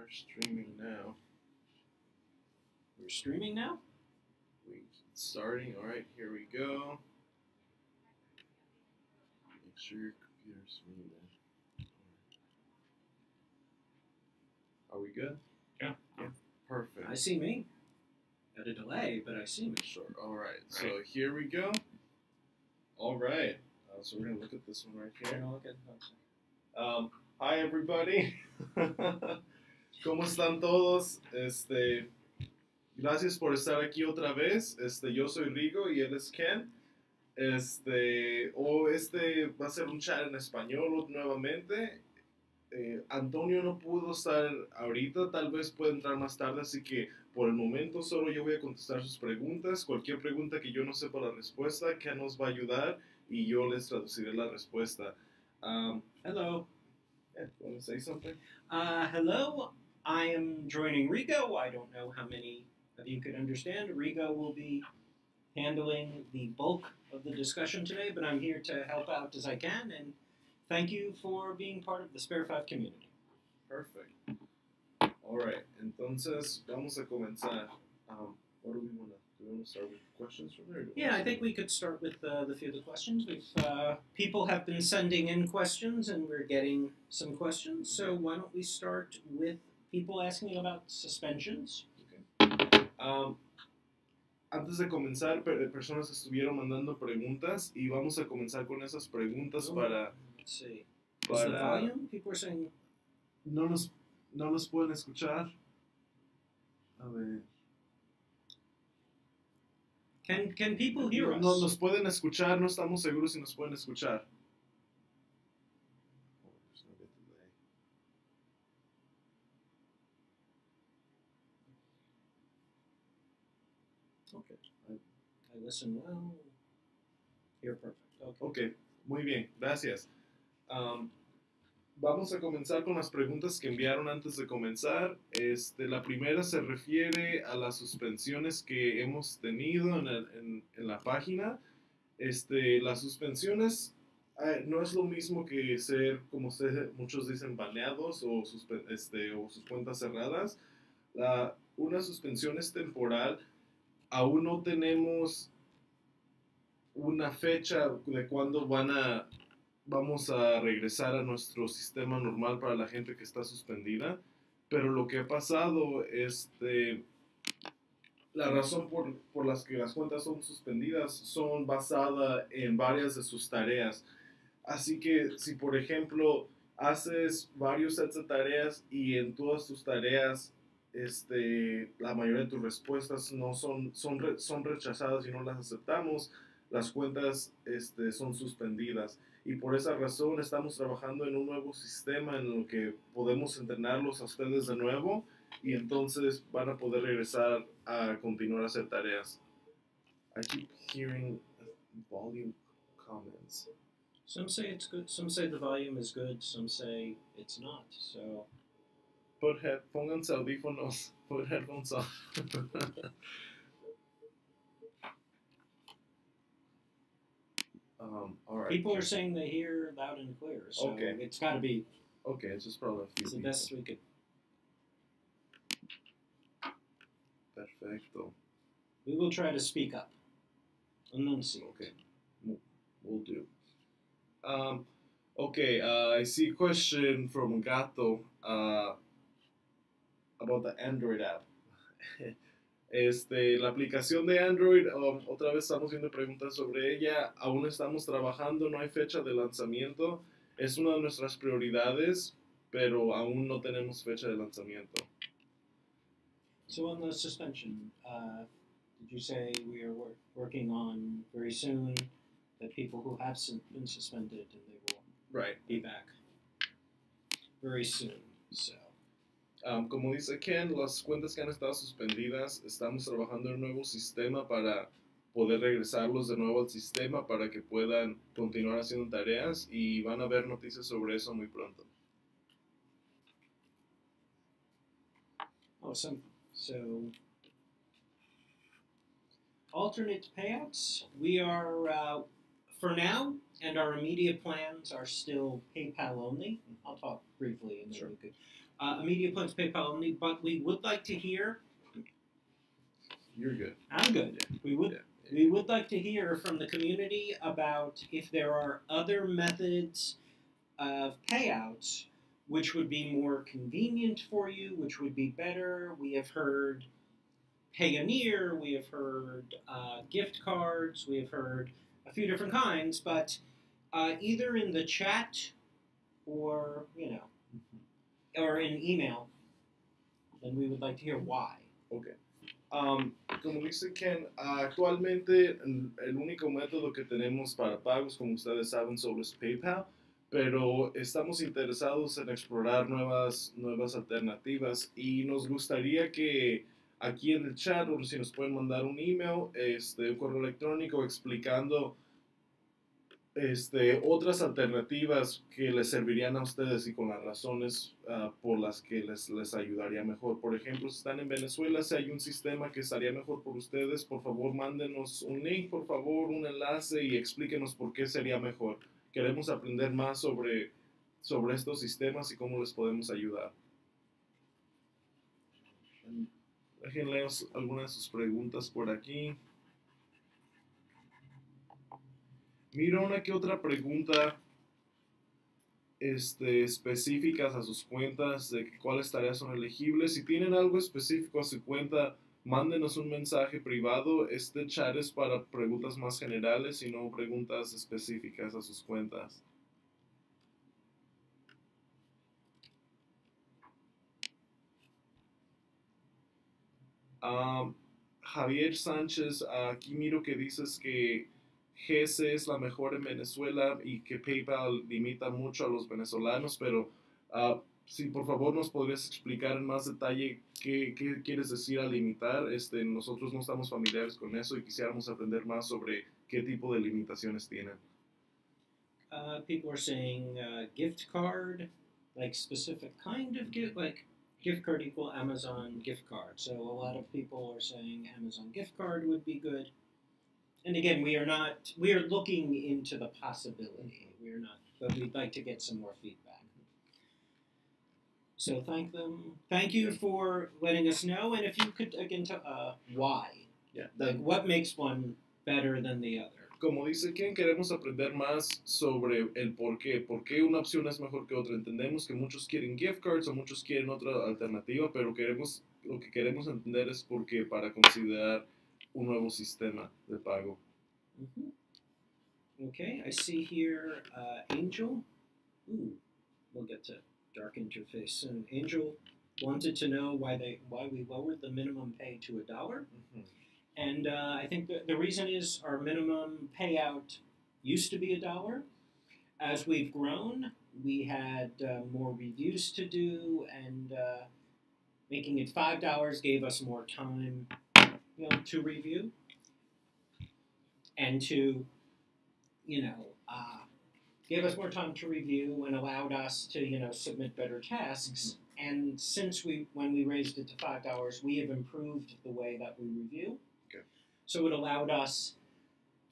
We're streaming now. We're streaming now? It's starting. All right, here we go. Make sure your computer's muted. Are we good? Yeah. Yeah. Perfect. I see me. Got a delay, but I see me. Sure. All right. So here we go. All right. So we're gonna look at this one right here. Hi everybody. ¿Cómo están todos? Gracias por estar aquí otra vez. Yo soy Rigo y él es Ken. Va a ser un chat en español nuevamente. Antonio no pudo estar ahorita, tal vez pueda entrar más tarde, así que por el momento solo yo voy a contestar sus preguntas. Cualquier pregunta que yo no sepa la respuesta, Ken nos va a ayudar y yo les traduciré la respuesta. Hello. Yeah, want to say something? Hello. I am joining Rigo. I don't know how many of you could understand. Rigo will be handling the bulk of the discussion today, but I'm here to help out as I can, and thank you for being part of the Spare5 community. Perfect. All right. Entonces, vamos a comenzar. What do we want to do? Do we want to start with questions from there? Yeah, I think we could start with the few of the questions. People have been sending in questions, and we're getting some questions. So why don't we start with people asking about suspensions? Okay. Antes de comenzar, personas estuvieron mandando preguntas y vamos a comenzar con esas preguntas para... Let's see. Is the volume? People are saying... No nos pueden escuchar. A ver. Can people hear us? No nos pueden escuchar, no estamos seguros si nos pueden escuchar. Okay. I listen well. You're perfect. Okay. Ok, muy bien, gracias. Vamos a comenzar con las preguntas que enviaron antes de comenzar. La primera se refiere a las suspensiones que hemos tenido en la página. Las suspensiones no es lo mismo que ser, como muchos dicen, baneados o sus cuentas cerradas. Una suspensión es temporal. Aún no tenemos una fecha de cuándo vamos a regresar a nuestro sistema normal para la gente que está suspendida, pero lo que ha pasado, la razón por las que las cuentas son suspendidas son basadas en varias de sus tareas. Así que si por ejemplo haces varios sets de tareas y en todas tus tareas la mayoría de tus respuestas no son rechazadas y no las aceptamos, las cuentas son suspendidas. Y por esa razón estamos trabajando en un nuevo sistema en el que podemos entrenarlos a ustedes de nuevo y entonces van a poder regresar a continuar a hacer tareas. I keep hearing volume comments. Some say it's good, some say the volume is good, some say it's not, so... Pónganse audífonos, put headphones on. All right. People are saying they hear loud and clear, so okay. It's got to be... Okay, it's just probably a few It's the best we could... Perfecto. We will try to speak up. Enunciate. Okay, we'll do. Okay, I see a question from Gato about the Android app. La aplicación de Android, otra vez estamos viendo preguntas sobre ella, aún estamos trabajando, no hay fecha de lanzamiento, es una de nuestras prioridades, pero aún no tenemos fecha de lanzamiento. So on the suspension, did you say we are working on very soon that people who have been suspended and they will be back very soon, so... Como dice Ken, las cuentas que han estado suspendidas, estamos trabajando en un nuevo sistema para poder regresarlos de nuevo al sistema para que puedan continuar haciendo tareas y van a ver noticias sobre eso muy pronto. Awesome. So, alternate payouts, we are, for now, and our immediate plans are still PayPal only. I'll talk briefly and then we could. Immediate points PayPal only, but we would like to hear. You're good. I'm good. We would like to hear from the community about if there are other methods of payouts which would be more convenient for you, which would be better. We have heard Payoneer, we have heard gift cards, we have heard a few different kinds, but either in the chat or, or in email, then we would like to hear why. Okay. Como dice Ken, actualmente el único método que tenemos para pagos, como ustedes saben, solo es PayPal, pero estamos interesados en explorar nuevas alternativas y nos gustaría que aquí en el chat, o si nos pueden mandar un email, un correo electrónico explicando otras alternativas que les servirían a ustedes y con las razones por las que les ayudaría mejor. Por ejemplo, si están en Venezuela, si hay un sistema que estaría mejor por ustedes, por favor mándenos un link, por favor, un enlace y explíquenos por qué sería mejor. Queremos aprender más sobre estos sistemas y cómo les podemos ayudar. Déjenle algunas de sus preguntas por aquí. Mira una que otra pregunta específicas a sus cuentas de cuáles tareas son elegibles. Si tienen algo específico a su cuenta, mándenos un mensaje privado. Este chat es para preguntas más generales y no preguntas específicas a sus cuentas. Javier Sánchez, aquí miro que dices que GC es la mejor en Venezuela y que PayPal limita mucho a los venezolanos, pero si por favor nos podrías explicar en más detalle qué quieres decir al limitar. Nosotros no estamos familiares con eso y quisiéramos aprender más sobre qué tipo de limitaciones tienen. People are saying gift card, like specific kind of gift, like gift card equal Amazon gift card. So a lot of people are saying Amazon gift card would be good. And again, we are looking into the possibility. We're not, but we'd like to get some more feedback. So thank them. Thank you for letting us know. And if you could, again, why? Yeah. Like, what makes one better than the other? Como dice Ken, queremos aprender más sobre el por qué. ¿Por qué una opción es mejor que otra? Entendemos que muchos quieren gift cards o muchos quieren otra alternativa, pero lo que queremos entender es por qué para considerar un nuevo sistema de pago. Mm-hmm. Okay, I see here Angel. Ooh, we'll get to dark interface soon. Angel wanted to know why we lowered the minimum pay to $1. Mm-hmm. And I think the reason is our minimum payout used to be $1. As we've grown, we had more reviews to do, and making it $5 gave us more time, to review and to, gave us more time to review and allowed us to, submit better tasks. Mm-hmm. And since when we raised it to $5, we have improved the way that we review. So it allowed us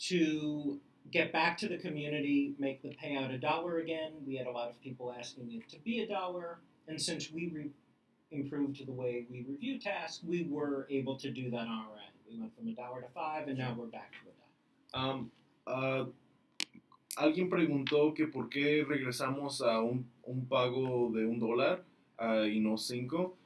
to get back to the community, make the payout $1 again. We had a lot of people asking it to be $1. And since we improved the way we review tasks, we were able to do that on our end. We went from $1 to $5, and now we're back to $1. Alguien preguntó que por qué regresamos a un pago de $1 y no 5.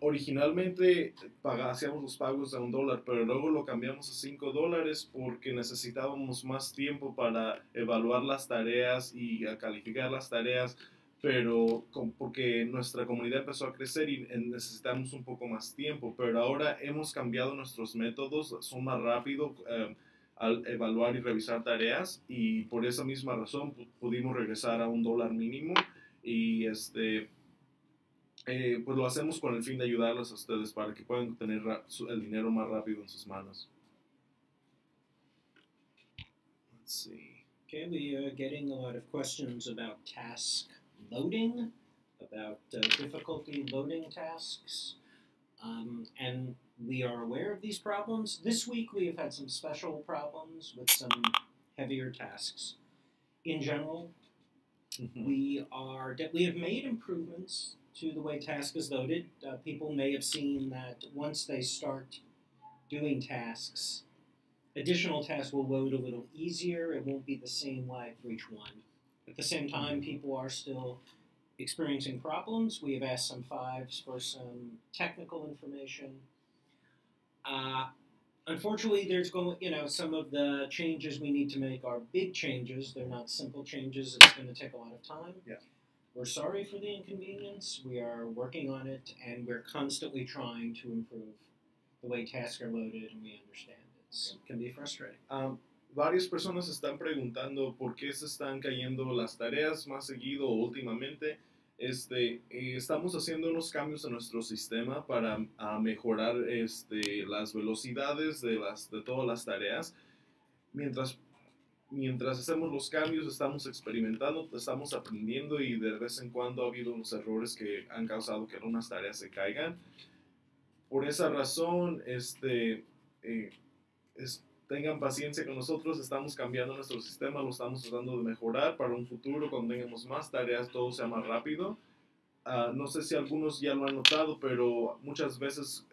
Originalmente hacíamos los pagos de $1, pero luego lo cambiamos a $5 porque necesitábamos más tiempo para evaluar las tareas y calificar las tareas, pero porque nuestra comunidad empezó a crecer y necesitamos un poco más tiempo, pero ahora hemos cambiado nuestros métodos, son más rápidos al evaluar y revisar tareas, y por esa misma razón pudimos regresar a $1 mínimo y pues lo hacemos con el fin de ayudarles a ustedes para que puedan tener el dinero más rápido en sus manos. Let's see. Okay, we are getting a lot of questions about task loading, about difficulty loading tasks, and we are aware of these problems. This week we have had some special problems with some heavier tasks. In general, mm-hmm. we have made improvements to the way task is loaded. People may have seen that once they start doing tasks, additional tasks will load a little easier. It won't be the same lag for each one. At the same time, people are still experiencing problems. We have asked some fives for some technical information. Unfortunately, there's some of the changes we need to make are big changes. They're not simple changes. It's going to take a lot of time. Yeah. We're sorry for the inconvenience. We are working on it, and we're constantly trying to improve the way tasks are loaded, and we understand it can be frustrating. Varias personas están preguntando por qué se están cayendo las tareas más seguido o últimamente. Estamos haciendo unos cambios en nuestro sistema para mejorar las velocidades de todas las tareas. Mientras hacemos los cambios, estamos experimentando, estamos aprendiendo y de vez en cuando ha habido unos errores que han causado que algunas tareas se caigan. Por esa razón, tengan paciencia con nosotros, estamos cambiando nuestro sistema, lo estamos tratando de mejorar para un futuro cuando tengamos más tareas, todo sea más rápido. No sé si algunos ya lo han notado, pero muchas veces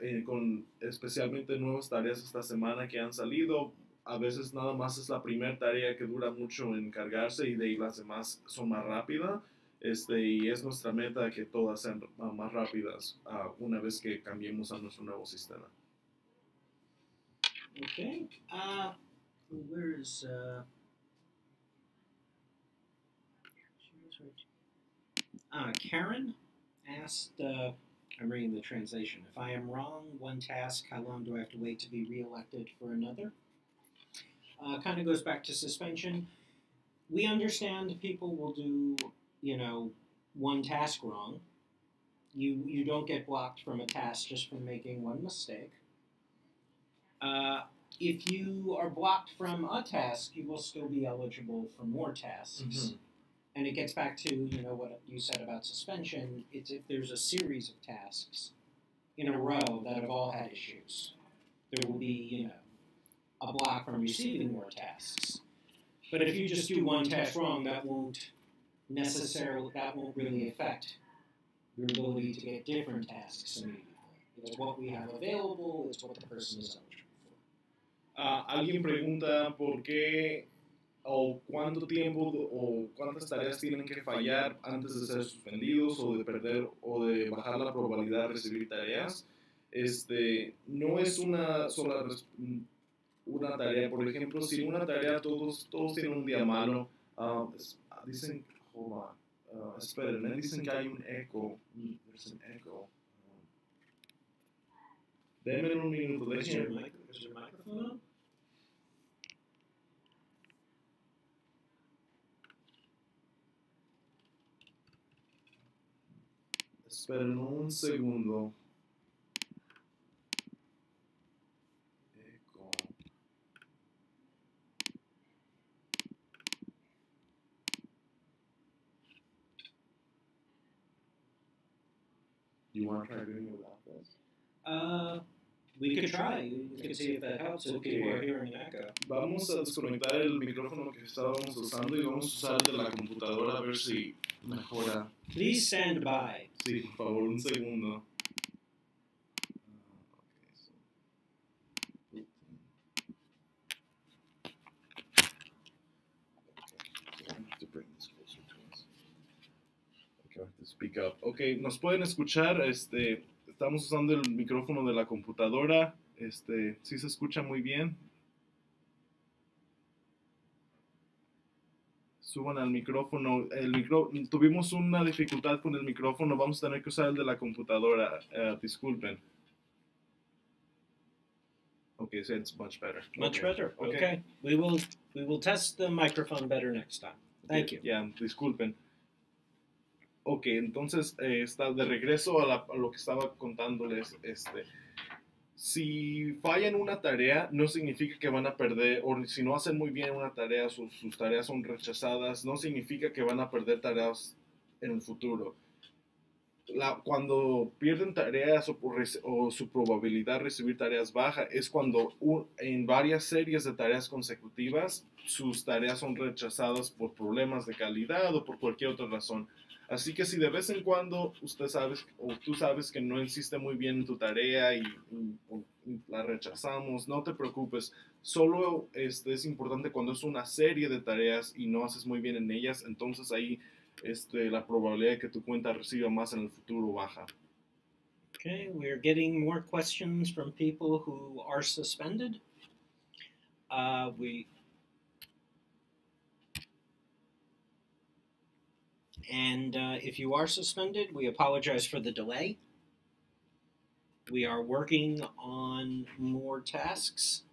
especialmente nuevas tareas esta semana que han salido, a veces nada más es la primera tarea que dura mucho en cargarse y de ahí las demás son más rápidas. Y es nuestra meta que todas sean más rápidas una vez que cambiemos a nuestro nuevo sistema. Okay. Where is Karen asked, I'm reading the translation, if I am wrong one task, how long do I have to wait to be reelected for another? Kind of goes back to suspension. We understand people will do, one task wrong. You don't get blocked from a task just from making one mistake. If you are blocked from a task, you will still be eligible for more tasks. Mm-hmm. And it gets back to, what you said about suspension. It's if there's a series of tasks in a row that have all had issues, there will be, a block from receiving more tasks. But if you just do one task wrong, that won't really affect your ability to get different tasks immediately. It's what we have available, it's what the person is eligible for. Alguien pregunta por qué o cuánto tiempo o cuántas tareas tienen que fallar antes de ser suspendidos o de perder o de bajar la probabilidad de recibir tareas. No es una sola una tarea. Por ejemplo, si una tarea todos tienen un día malo, dicen, esperen, dicen que hay un eco. There's an echo. Denme un minuto, déjenme. ¿Es el micrófono? Esperen un segundo. Eco. You want to try doing it without this? We could try. You can see if that helps. If people are hearing an echo. Vamos a desconectar el micrófono que estábamos usando y vamos a usar el de la computadora a ver si mejora. Please stand by. Sí, por favor, un segundo. Speak up. Ok, nos pueden escuchar. Estamos usando el micrófono de la computadora. Sí se escucha muy bien. Suban al micrófono. Tuvimos una dificultad con el micrófono. Vamos a tener que usar el de la computadora. Disculpen. Okay, so it's much better. Much better. Okay. We will test the microphone better next time. Thank you. Yeah, disculpen. Ok, entonces está de regreso a lo que estaba contándoles. Si fallan una tarea, no significa que van a perder, o si no hacen muy bien una tarea, sus tareas son rechazadas, no significa que van a perder tareas en el futuro. Cuando pierden tareas o su probabilidad de recibir tareas baja, es cuando en varias series de tareas consecutivas, sus tareas son rechazadas por problemas de calidad o por cualquier otra razón. Así que si de vez en cuando usted sabes o tú sabes que no hiciste muy bien en tu tarea y la rechazamos, no te preocupes. Solo es importante cuando es una serie de tareas y no haces muy bien en ellas, entonces ahí la probabilidad de que tu cuenta reciba más en el futuro baja. Okay, we're getting more questions from people who are suspended. If you are suspended, we apologize for the delay. We are working on more tasks.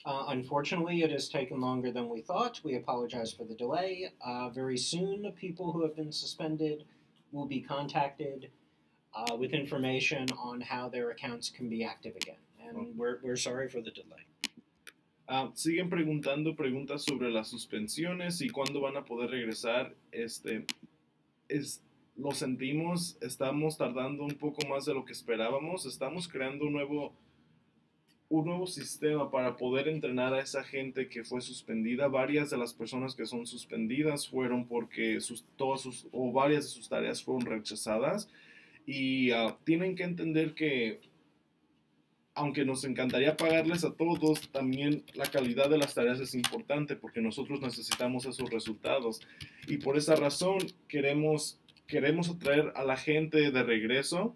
Unfortunately, it has taken longer than we thought. We apologize for the delay. Very soon, people who have been suspended will be contacted with information on how their accounts can be active again. And we're sorry for the delay. Siguen preguntando preguntas sobre las suspensiones y cuándo van a poder regresar. Lo sentimos, estamos tardando un poco más de lo que esperábamos. Estamos creando un nuevo sistema para poder entrenar a esa gente que fue suspendida. Varias de las personas que son suspendidas fueron porque varias de sus tareas fueron rechazadas. Y tienen que entender que aunque nos encantaría pagarles a todos, también la calidad de las tareas es importante porque nosotros necesitamos esos resultados. Y por esa razón queremos atraer a la gente de regreso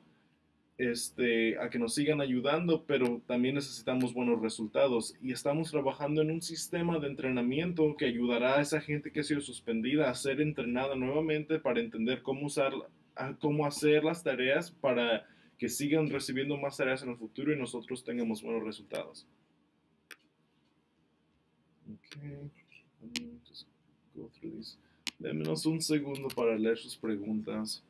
a que nos sigan ayudando, pero también necesitamos buenos resultados. Y estamos trabajando en un sistema de entrenamiento que ayudará a esa gente que ha sido suspendida a ser entrenada nuevamente para entender cómo hacer las tareas para que sigan recibiendo más tareas en el futuro y nosotros tengamos buenos resultados. Okay. Let me just go through these. Démenos un segundo para leer sus preguntas.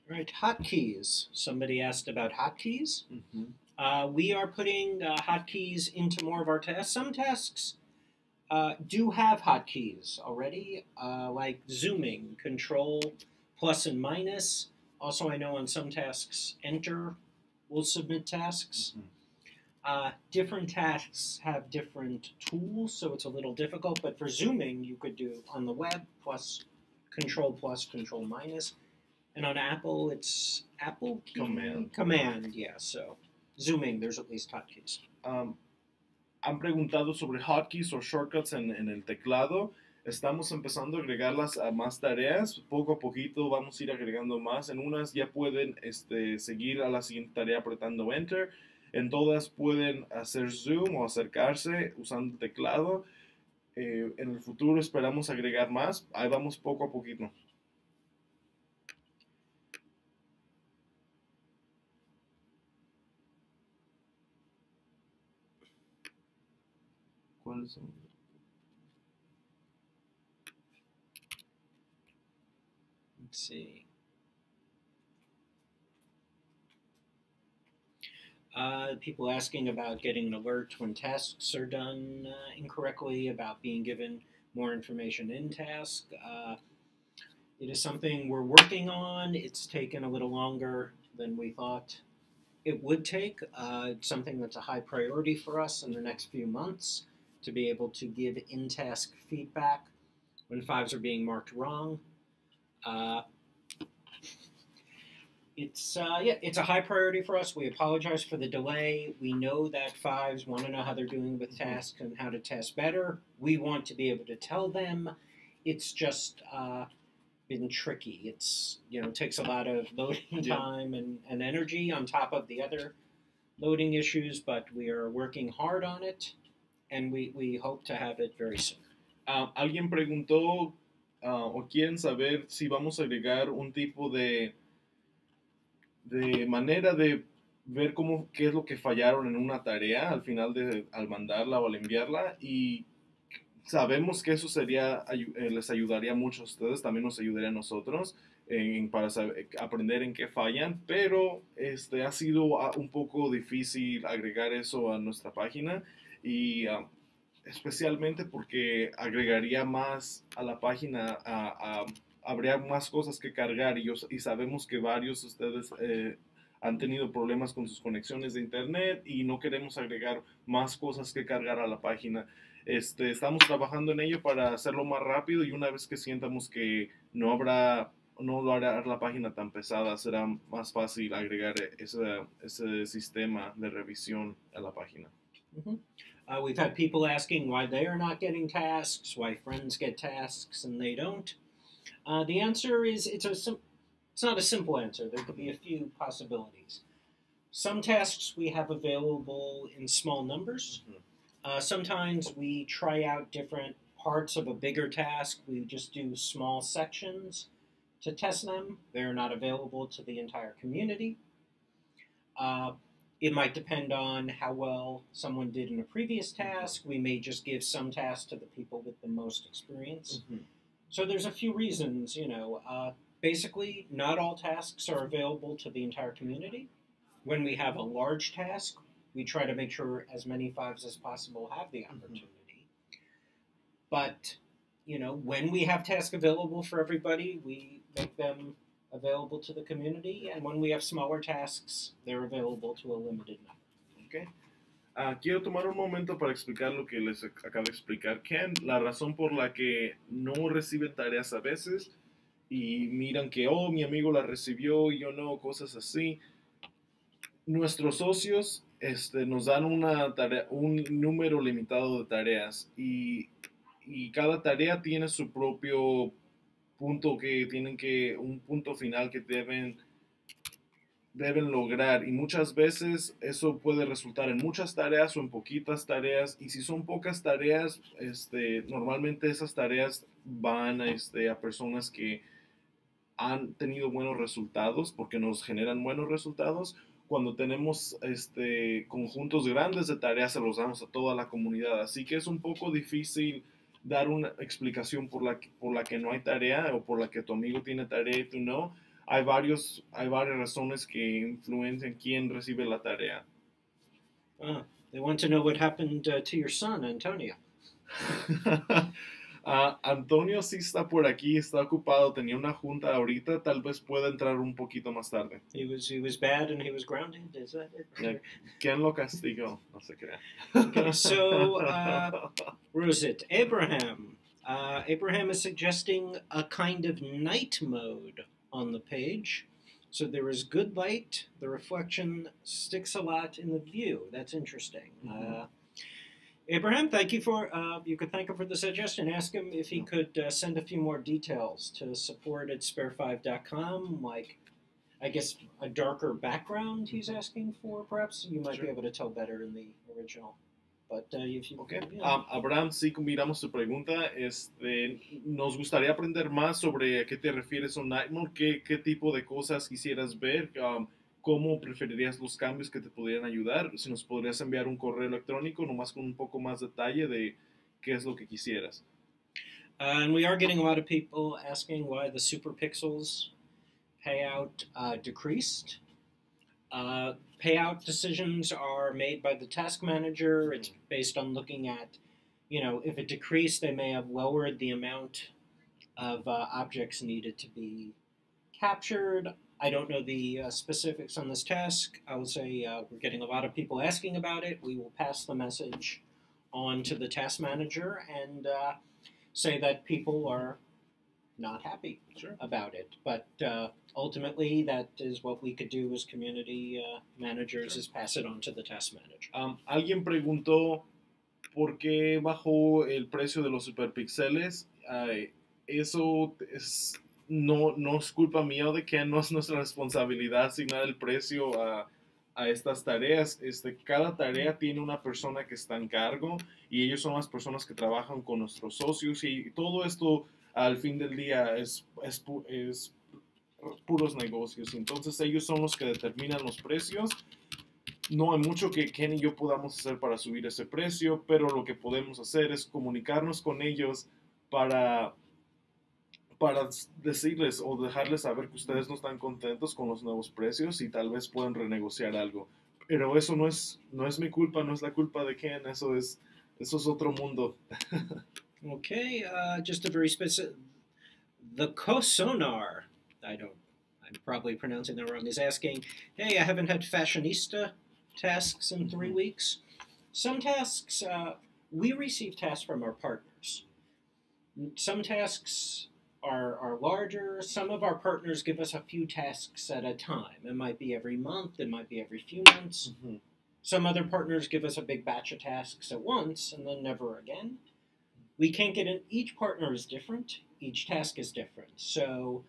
Right, hotkeys. Somebody asked about hotkeys. Mm-hmm. We are putting hotkeys into more of our tasks. Some tasks do have hotkeys already, like zooming, control, plus and minus. Also, I know on some tasks, enter will submit tasks. Mm-hmm. Different tasks have different tools, so it's a little difficult. But for zooming, you could do on the web plus, control minus. And on Apple, it's Apple key? Command, yeah, so zooming, there's at least hotkeys. Han preguntado sobre hotkeys o shortcuts en el teclado. Estamos empezando a agregarlas a más tareas. Poco a poquito vamos a ir agregando más. En unas ya pueden seguir a la siguiente tarea apretando Enter. En todas pueden hacer zoom o acercarse usando el teclado. En el futuro esperamos agregar más. Ahí vamos poco a poquito. ¿Cuáles son? Let's see. People asking about getting an alert when tasks are done incorrectly, about being given more information in task. It is something we're working on. It's taken a little longer than we thought it would take. It's something that's a high priority for us in the next few months, to be able to give in-task feedback when fives are being marked wrong. It's a high priority for us. We apologize for the delay. We know that fives want to know how they're doing with tasks and how to test better. We want to be able to tell them. It's just been tricky. It's, it takes a lot of loading time and energy on top of the other loading issues, but we are working hard on it, and we hope to have it very soon. Alguien preguntó o quieren saber si vamos a agregar un tipo de manera de ver qué es lo que fallaron en una tarea al final al mandarla o al enviarla, y sabemos que eso les ayudaría mucho a ustedes, también nos ayudaría a nosotros para aprender en qué fallan, pero ha sido un poco difícil agregar eso a nuestra página, y especialmente porque agregaría más a la página a habría más cosas que cargar y sabemos que varios de ustedes han tenido problemas con sus conexiones de internet y no queremos agregar más cosas que cargar a la página. Estamos trabajando en ello para hacerlo más rápido y una vez que sientamos que no lo hará la página tan pesada, será más fácil agregar ese sistema de revisión a la página. Mm-hmm. We've had people asking why they are not getting tasks, why friends get tasks and they don't. The answer is it's not a simple answer. There could be a few possibilities. Some tasks we have available in small numbers. Sometimes we try out different parts of a bigger task. We just do small sections to test them. They're not available to the entire community. It might depend on how well someone did in a previous task. We may just give some tasks to the people with the most experience. So there's a few reasons, basically, not all tasks are available to the entire community. When we have a large task, we try to make sure as many fives as possible have the opportunity. But, when we have tasks available for everybody, we make them available to the community. And when we have smaller tasks, they're available to a limited number. Okay. Quiero tomar un momento para explicar lo que les acabo de explicar Ken, la razón por la que no reciben tareas a veces y miran que, mi amigo la recibió y yo no, cosas así. Nuestros socios nos dan un número limitado de tareas y cada tarea tiene su propio punto un punto final que deben lograr y muchas veces eso puede resultar en muchas tareas o en poquitas tareas y si son pocas tareas, normalmente esas tareas van a personas que han tenido buenos resultados porque nos generan buenos resultados. Cuando tenemos conjuntos grandes de tareas se los damos a toda la comunidad, así que es un poco difícil dar una explicación por la que no hay tarea o por la que tu amigo tiene tarea y tú no. Hay varias razones que influencian quién recibe la tarea. They want to know what happened to your son, Antonio. Antonio sí está por aquí, está ocupado, tenía una junta ahorita, tal vez pueda entrar un poquito más tarde. He was bad and he was grounded, is that it? ¿Quién lo castigó? No se crea. Okay, so where is it? Abraham. Abraham is suggesting a kind of night mode on the page. So there is good light, the reflection sticks a lot in the view. That's interesting. Abraham, thank you you could thank him for the suggestion. Ask him if he could send a few more details to support@spare5.com, like, I guess, a darker background he's asking for, perhaps. You might be able to tell better in the original. But if you... Okay. Abraham, sí, miramos tu pregunta. Nos gustaría aprender más sobre a qué te refieres a night mode, qué tipo de cosas quisieras ver, cómo preferirías los cambios que te pudieran ayudar. Si nos podrías enviar un correo electrónico, nomás con un poco más detalle de qué es lo que quisieras. And we are getting a lot of people asking why the super pixels payout decreased. Payout decisions are made by the task manager. It's based on looking at, if it decreased, they may have lowered the amount of objects needed to be captured. I don't know the specifics on this task. I will say we're getting a lot of people asking about it. We will pass the message on to the task manager and say that people are not happy about it. But ultimately, that is what we could do as community managers, is pass it on to the task manager. Alguien preguntó por qué bajó el precio de los superpíxeles. Eso no es culpa mía o de que no es nuestra responsabilidad asignar el precio a estas tareas. Cada tarea tiene una persona que está en cargo y ellos son las personas que trabajan con nuestros socios y todo esto al fin del día es puros negocios. Entonces ellos son los que determinan los precios. No hay mucho que Ken y yo podamos hacer para subir ese precio, pero lo que podemos hacer es comunicarnos con ellos para decirles o dejarles saber que ustedes no están contentos con los nuevos precios y tal vez pueden renegociar algo. Pero eso no es mi culpa, no es la culpa de Ken, eso es otro mundo. Okay, just a very specific... The Cosonar, I'm probably pronouncing that wrong, is asking, hey, I haven't had fashionista tasks in 3 weeks. Some tasks, we receive tasks from our partners. Some tasks are larger. Some of our partners give us a few tasks at a time. It might be every month. It might be every few months. Some other partners give us a big batch of tasks at once and then never again. We can't get in. Each partner is different. Each task is different. So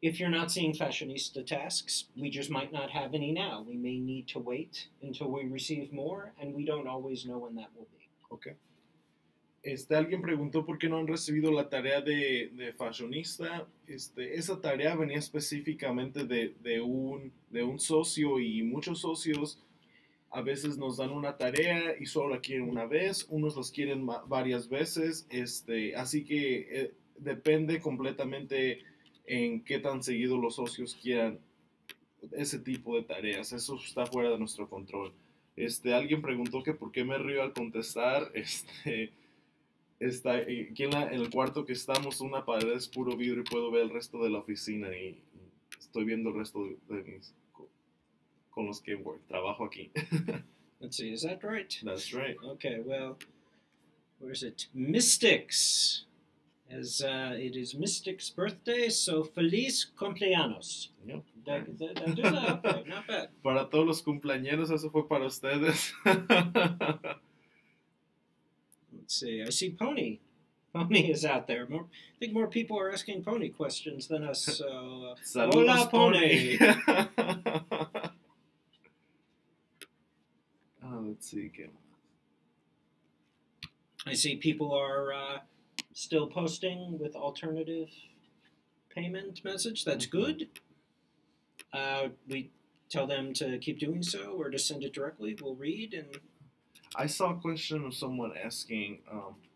if you're not seeing fashionista tasks, we just might not have any now. We may need to wait until we receive more, and we don't always know when that will be. Okay. Alguien preguntó por qué no han recibido la tarea de fashionista. Esa tarea venía específicamente de un socio, y muchos socios a veces nos dan una tarea y solo la quieren una vez, unos las quieren varias veces, así que depende completamente en qué tan seguido los socios quieran ese tipo de tareas. Eso está fuera de nuestro control. Alguien preguntó que por qué me río al contestar. Aquí en el cuarto que estamos, una pared es puro vidrio y puedo ver el resto de la oficina, y estoy viendo el resto de mis con los que trabajo aquí. Let's see, is that right? That's right. Okay, well, where's it? Mystics. As it is Mystic's birthday, so feliz cumpleaños. Yep. Okay, not bad. Para todos los cumpleañeros, eso fue para ustedes. Let's see, I see Pony. Pony is out there. I think more people are asking Pony questions than us. So, hola, Pony. Let's see. I see people are still posting with alternative payment message. That's good. We tell them to keep doing so or to send it directly. We'll read. And I saw a question of someone asking,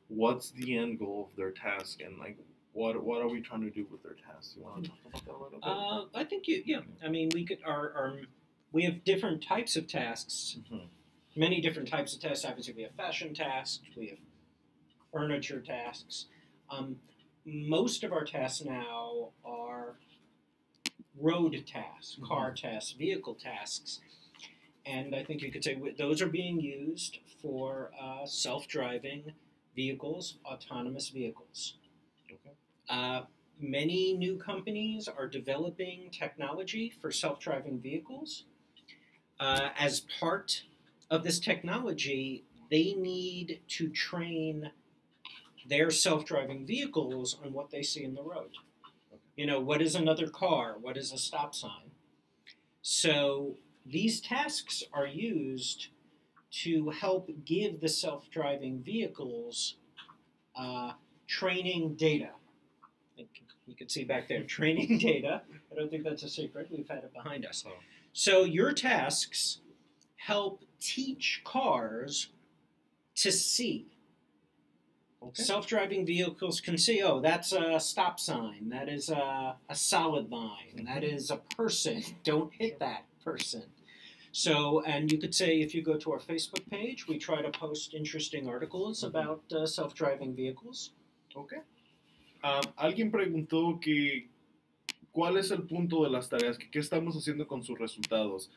what's the end goal of their task, and like, what are we trying to do with their task? You want to talk about that a little bit? I think yeah. I mean, we could we have different types of tasks. Many different types of tasks. Obviously, we have fashion tasks, we have furniture tasks. Most of our tasks now are road tasks, car tasks, vehicle tasks. And I think you could say those are being used for self-driving vehicles, autonomous vehicles. Okay. Many new companies are developing technology for self-driving vehicles. As part of this technology, they need to train their self-driving vehicles on what they see in the road. You know, what is another car? What is a stop sign? So these tasks are used to help give the self-driving vehicles training data. You can see back there, training data. I don't think that's a secret. We've had it behind us. So your tasks help teach cars to see. Okay. Self-driving vehicles can see, oh, that's a stop sign. That is a solid line. That is a person. Don't hit that person. So, and you could say, if you go to our Facebook page, we try to post interesting articles about self-driving vehicles. Okay. Alguien preguntó que cuál es el punto de las tareas, que qué estamos haciendo con sus resultados.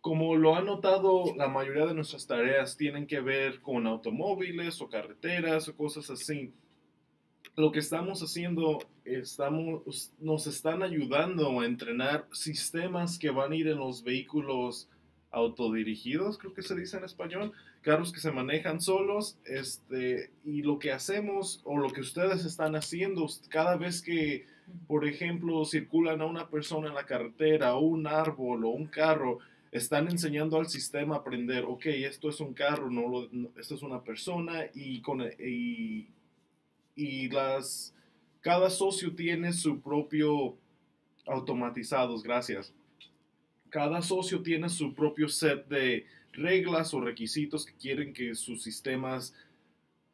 Como lo han notado, la mayoría de nuestras tareas tienen que ver con automóviles o carreteras o cosas así. Lo que estamos haciendo, nos están ayudando a entrenar sistemas que van a ir en los vehículos autodirigidos, creo que se dice en español, carros que se manejan solos, y lo que hacemos, o lo que ustedes están haciendo, cada vez que, por ejemplo, circulan a una persona en la carretera, o un árbol, o un carro, están enseñando al sistema a aprender, ok, esto es un carro, esto es una persona, cada socio tiene su propio automatizados, gracias. Cada socio tiene su propio set de reglas o requisitos que quieren que sus sistemas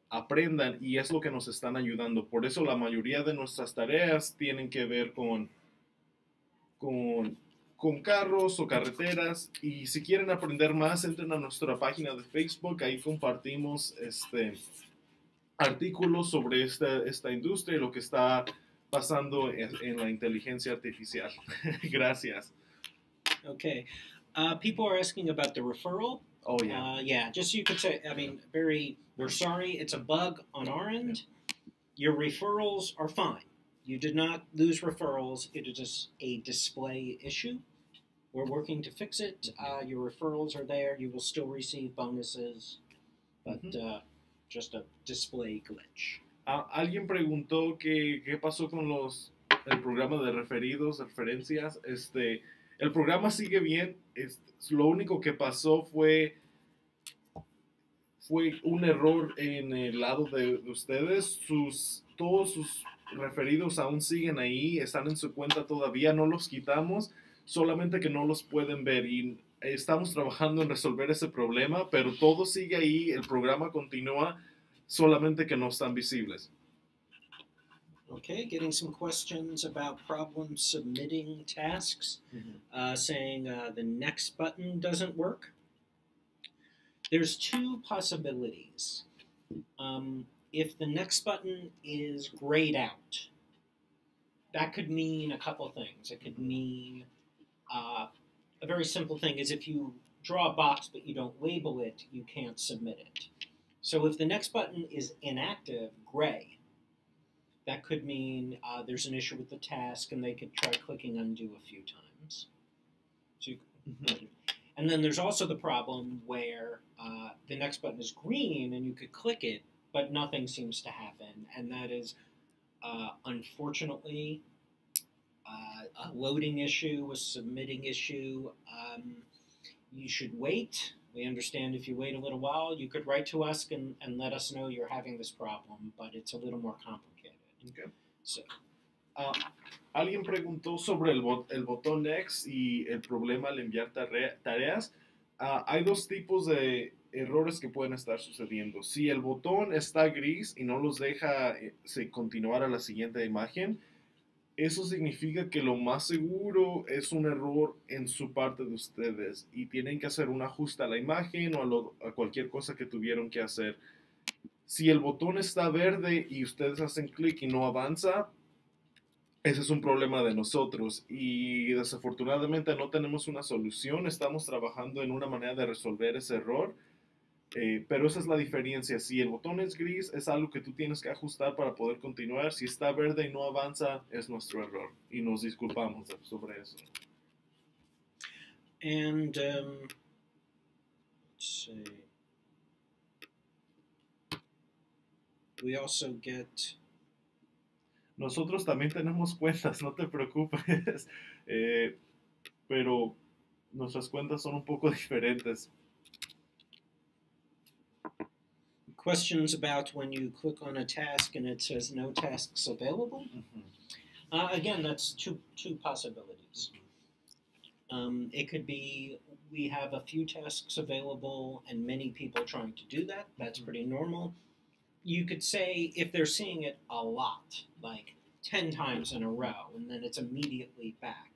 aprendan, y es lo que nos están ayudando. Por eso la mayoría de nuestras tareas tienen que ver con carros o carreteras, y si quieren aprender más, entren a nuestra página de Facebook, ahí compartimos artículos sobre esta industria y lo que está basando en la inteligencia artificial. Gracias. Okay. People are asking about the referral. Oh, yeah. Yeah, just so you could say, I mean, we're sorry, it's a bug on our end. Your referrals are fine. You did not lose referrals. It is just a display issue. We're working to fix it. Your referrals are there. You will still receive bonuses, but just a display glitch. Alguien preguntó qué pasó con el programa de referidos, referencias. El programa sigue bien. Lo único que pasó fue un error en el lado de ustedes. Todos sus referidos aún siguen ahí, están en su cuenta todavía, no los quitamos, solamente que no los pueden ver y estamos trabajando en resolver ese problema, pero todo sigue ahí, el programa continúa, solamente que no están visibles. Okay, getting some questions about problems submitting tasks, saying the next button doesn't work. There's two possibilities. If the next button is grayed out, that could mean a couple things. It could mean a very simple thing is if you draw a box but you don't label it, you can't submit it. So if the next button is inactive, gray, that could mean there's an issue with the task and they could try clicking undo a few times. So and then there's also the problem where the next button is green and you could click it, but nothing seems to happen. And that is, unfortunately, a loading issue, a submitting issue. You should wait. We understand if you wait a little while, you could write to us and let us know you're having this problem, but it's a little more complicated. Okay. So, alguien preguntó sobre el botón X y el problema al enviar tareas. Hay dos tipos de errores que pueden estar sucediendo. Si el botón está gris y no los deja continuar a la siguiente imagen, eso significa que lo más seguro es un error en su parte de ustedes y tienen que hacer un ajuste a la imagen o a cualquier cosa que tuvieron que hacer. Si el botón está verde y ustedes hacen clic y no avanza, ese es un problema de nosotros y desafortunadamente no tenemos una solución. Estamos trabajando en una manera de resolver ese error, pero esa es la diferencia. Si el botón es gris, es algo que tú tienes que ajustar para poder continuar. Si está verde y no avanza, es nuestro error y nos disculpamos sobre eso. And let's see. We also get... Nosotros también tenemos cuentas, no te preocupes, pero nuestras cuentas son un poco diferentes. Questions about when you click on a task and it says no tasks available. Again, that's two possibilities. It could be we have a few tasks available and many people trying to do that. That's pretty normal. You could say if they're seeing it a lot, like 10 times in a row, and then it's immediately back,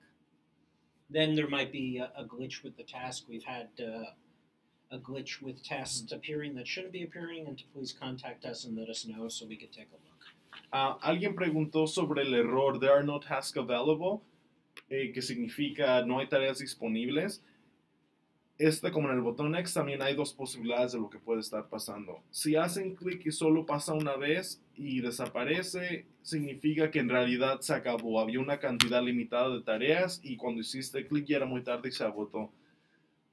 then there might be a glitch with the task. We've had a glitch with tasks appearing that shouldn't be appearing, and to please contact us and let us know so we could take a look. Alguien preguntó sobre el error "there are no tasks available", que significa no hay tareas disponibles. Como en el botón X, también hay dos posibilidades de lo que puede estar pasando. Si hacen clic y solo pasa una vez y desaparece, significa que en realidad se acabó. Había una cantidad limitada de tareas y cuando hiciste clic ya era muy tarde y se agotó.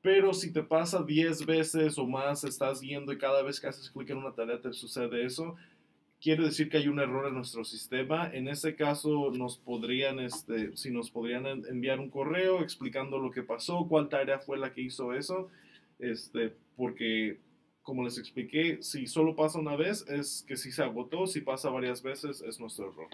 Pero si te pasa 10 veces o más, estás viendo y cada vez que haces clic en una tarea te sucede eso, quiere decir que hay un error en nuestro sistema. En ese caso, nos podrían enviar un correo explicando lo que pasó, cuál tarea fue la que hizo eso, porque, como les expliqué, si solo pasa una vez, es que sí se agotó. Si pasa varias veces, es nuestro error.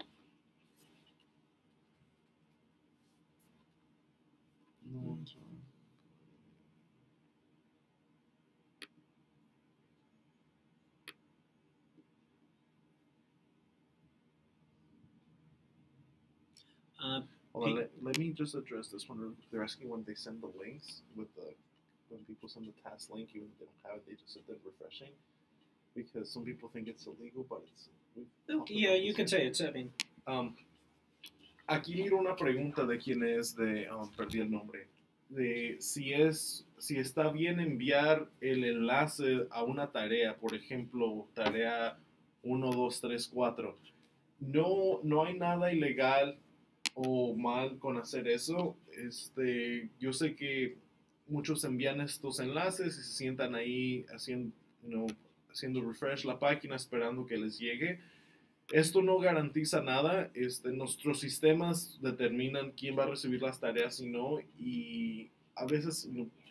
Let me just address this one. They're asking when they send the links when people send the task link, even if they don't have it, they just sit there refreshing. Because some people think it's illegal, but it's... Yeah, you could say it's, I mean... Aquí miro una pregunta de quién es, perdí el nombre, de si está bien enviar el enlace a una tarea, por ejemplo, tarea 1, 2, 3, 4. No hay nada ilegal o mal con hacer eso. Yo sé que muchos envían estos enlaces y se sientan ahí haciendo refresh la página esperando que les llegue. Esto no garantiza nada. Nuestros sistemas determinan quién va a recibir las tareas y no. Y a veces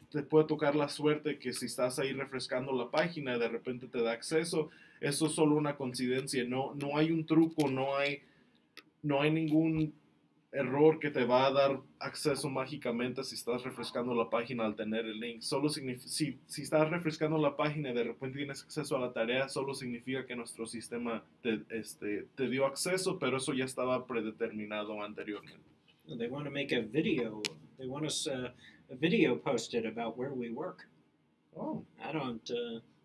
te puede tocar la suerte que si estás ahí refrescando la página, de repente te da acceso. Eso es solo una coincidencia. No hay un truco, no hay ningún error que te va a dar acceso mágicamente si estás refrescando la página al tener el link. Solo si estás refrescando la página y de repente tienes acceso a la tarea, solo significa que nuestro sistema te dio acceso, pero eso ya estaba predeterminado anteriormente. They want to make a video. They want us a video posted about where we work. Oh. I don't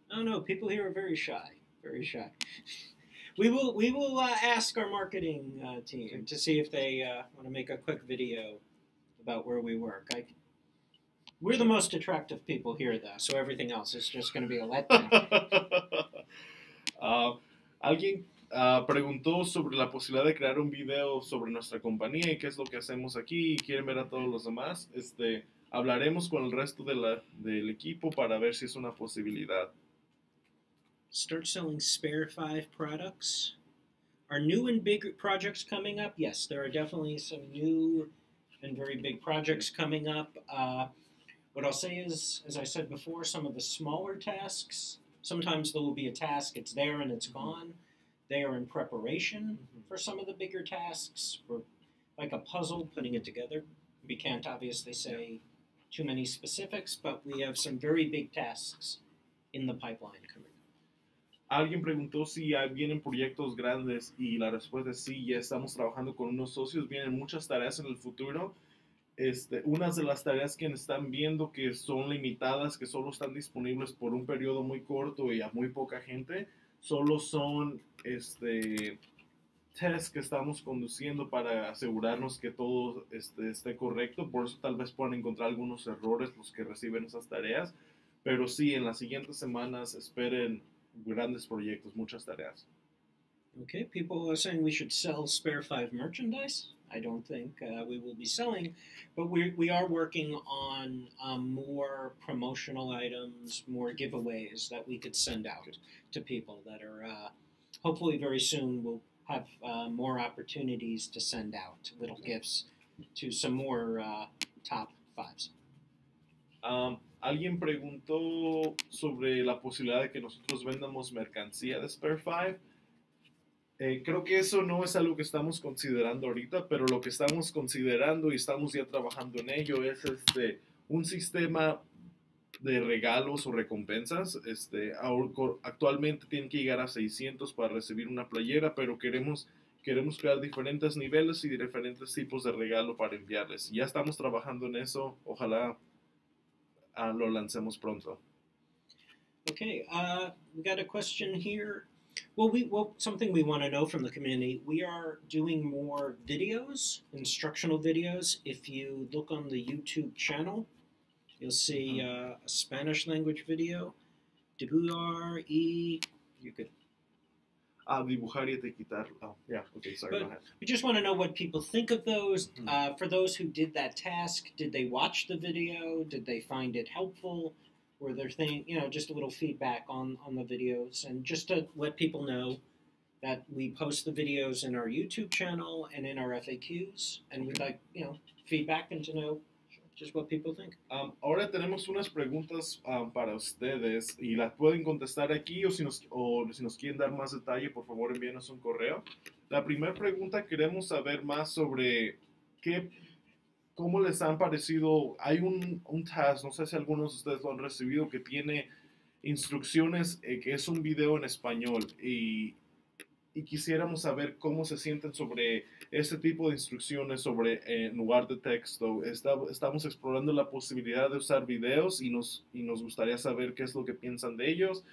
know. People here are very shy. Very shy. We will ask our marketing team to see if they want to make a quick video about where we work. We're the most attractive people here, though, so everything else is just going to be a letdown. Alguien preguntó sobre la posibilidad de crear un video sobre nuestra compañía y qué es lo que hacemos aquí y quieren ver a todos los demás. Hablaremos con el resto del equipo para ver si es una posibilidad. Start selling Spare5 products. Are new and big projects coming up? Yes, there are definitely some new and very big projects coming up. What I'll say is, as I said before, some of the smaller tasks, sometimes there will be a task, it's there and it's gone. They are in preparation for some of the bigger tasks. We're like a puzzle, putting it together. We can't obviously say too many specifics, but we have some very big tasks in the pipeline coming. Alguien preguntó si vienen proyectos grandes y la respuesta es sí, ya estamos trabajando con unos socios, vienen muchas tareas en el futuro. Unas de las tareas que están viendo que son limitadas, que solo están disponibles por un periodo muy corto y a muy poca gente, solo son tests que estamos conduciendo para asegurarnos que todo esté correcto. Por eso tal vez puedan encontrar algunos errores los que reciben esas tareas. Pero sí, en las siguientes semanas esperen grandes proyectos, muchas tareas. Okay, people are saying we should sell Spare5 merchandise. I don't think we will be selling, but we are working on more promotional items, more giveaways that we could send out to people that are hopefully very soon we'll have more opportunities to send out little gifts to some more top fives. Alguien preguntó sobre la posibilidad de que nosotros vendamos mercancía de Spare5. Creo que eso no es algo que estamos considerando ahorita, pero lo que estamos considerando y estamos ya trabajando en ello es un sistema de regalos o recompensas. Actualmente tienen que llegar a 600 para recibir una playera, pero queremos crear diferentes niveles y diferentes tipos de regalo para enviarles. Ya estamos trabajando en eso. Ojalá lo lancemos pronto. Okay, we got a question here. Well, something we want to know from the community, we are doing more videos, instructional videos. If you look on the YouTube channel, you'll see a Spanish language video. Dibujar y... You could... Dibujar y etiquetar. Oh, yeah, okay, sorry, go ahead. We just want to know what people think of those. For those who did that task, did they watch the video? Did they find it helpful? Were there things, just a little feedback on the videos, and just to let people know that we post the videos in our YouTube channel and in our FAQs, and we'd like, feedback and to know just what people think. Ahora tenemos unas preguntas para ustedes y las pueden contestar aquí o si nos quieren dar más detalle, por favor envíenos un correo. La primera pregunta, queremos saber más sobre cómo les han parecido. Hay un task, no sé si algunos de ustedes lo han recibido, que tiene instrucciones, que es un video en español y quisiéramos saber cómo se sienten sobre este tipo de instrucciones en lugar de texto. Estamos explorando la posibilidad de usar videos y nos gustaría saber qué es lo que piensan de ellos.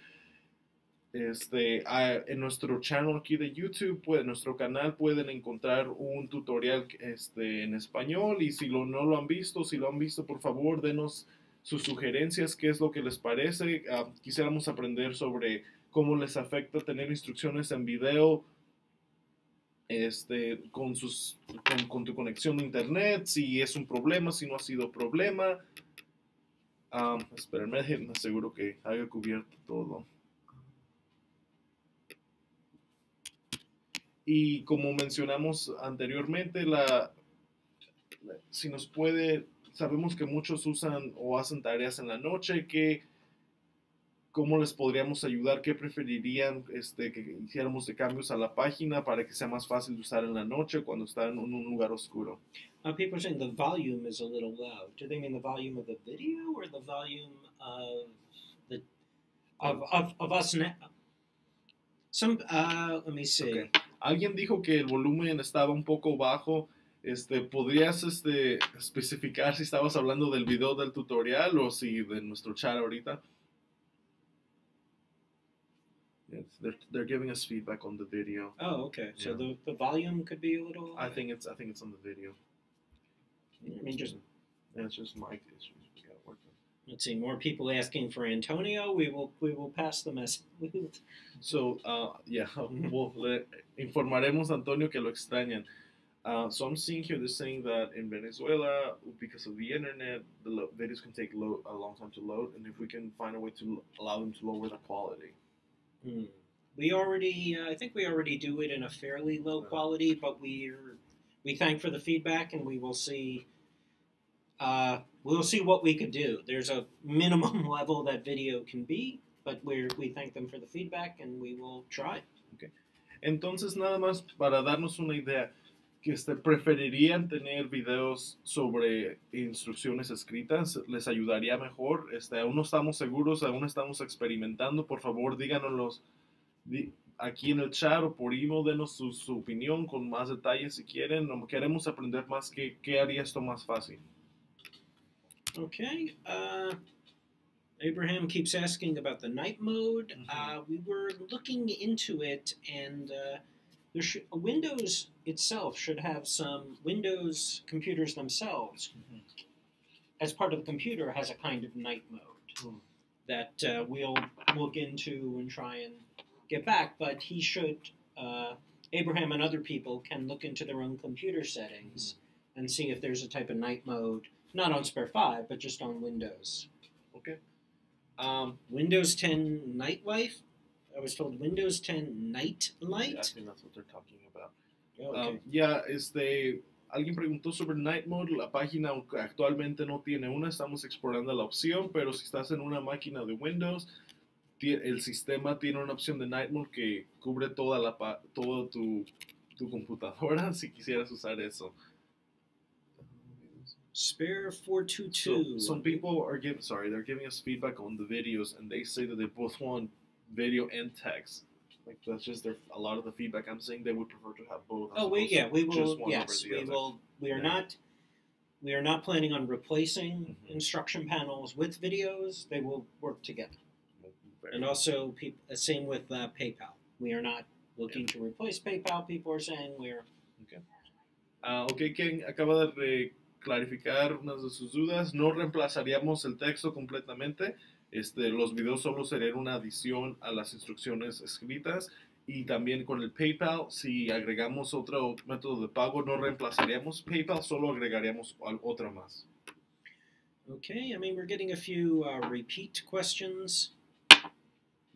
En nuestro channel aquí de YouTube, pues, en nuestro canal pueden encontrar un tutorial en español y si no lo han visto, si lo han visto, por favor, denos sus sugerencias, qué es lo que les parece. Quisiéramos aprender sobre cómo les afecta tener instrucciones en video con tu conexión de internet, si es un problema, si no ha sido problema. Espérenme, me aseguro que haya cubierto todo. Y como mencionamos anteriormente, si nos puede, sabemos que muchos usan o hacen tareas en la noche, ¿cómo les podríamos ayudar? ¿Qué preferirían que hiciéramos de cambios a la página para que sea más fácil de usar en la noche cuando están en un lugar oscuro? People are saying the volume is a little loud. Do they mean the volume of the video or the volume of the of us now? Let me see. Okay. Alguien dijo que el volumen estaba un poco bajo. ¿Podrías especificar si estabas hablando del video del tutorial o si de nuestro chat ahorita? Yes, they're giving us feedback on the video. Oh, okay. So Yeah. the volume could be a little. I think it's on the video. I mean, just it's just mic issues. We gotta work on. Let's see. More people asking for Antonio. We will pass the message. So yeah, informaremos a Antonio que lo extrañan. So I'm seeing here they're saying that in Venezuela, because of the internet, the videos can take a long time to load, and if we can find a way to allow them to lower the quality. We already, I think we already do it in a fairly low quality, but we thank for the feedback, and we will see. We'll see what we could do. There's a minimum level that video can be, but we thank them for the feedback, and we will try. Okay. Entonces, nada más para darnos una idea, que preferirían tener videos sobre instrucciones escritas, les ayudaría mejor. Aún no estamos seguros, aún estamos experimentando. Por favor, díganoslos aquí en el chat o por email, denos su opinión con más detalles si quieren. Queremos aprender más qué haría esto más fácil. Okay. Abraham keeps asking about the night mode. We were looking into it, and Windows itself should have some Windows computers themselves. As part of the computer has a kind of night mode that we'll look into and try and get back. But he should, Abraham and other people can look into their own computer settings and see if there's a type of night mode, not on Spare5, but just on Windows. Okay. Windows 10 Night Life. I was told Windows 10 Night Light. Yeah, I think that's what they're talking about. Okay. Alguien preguntó sobre Night Mode. La página actualmente no tiene una. Estamos explorando la opción, pero si estás en una máquina de Windows, el sistema tiene una opción de Night Mode que cubre toda tu computadora si quisieras usar eso. Spare422. So, some people are they're giving us feedback on the videos, and they say that they both want video and text. Like that's just a lot of the feedback. I'm saying they would prefer to have both. Oh, we will. Yes, we will. We are not. We are not planning on replacing instruction panels with videos. They will work together. And also, same with PayPal. We are not looking to replace PayPal. People are saying we're. Okay. Okay, Ken acaba de clarificar unas de sus dudas. No reemplazaríamos el texto completamente. Los videos solo serían una adición a las instrucciones escritas, y también con el PayPal, si agregamos otro método de pago, no reemplazaríamos PayPal, solo agregaríamos otra más. Okay, I mean, we're getting a few repeat questions.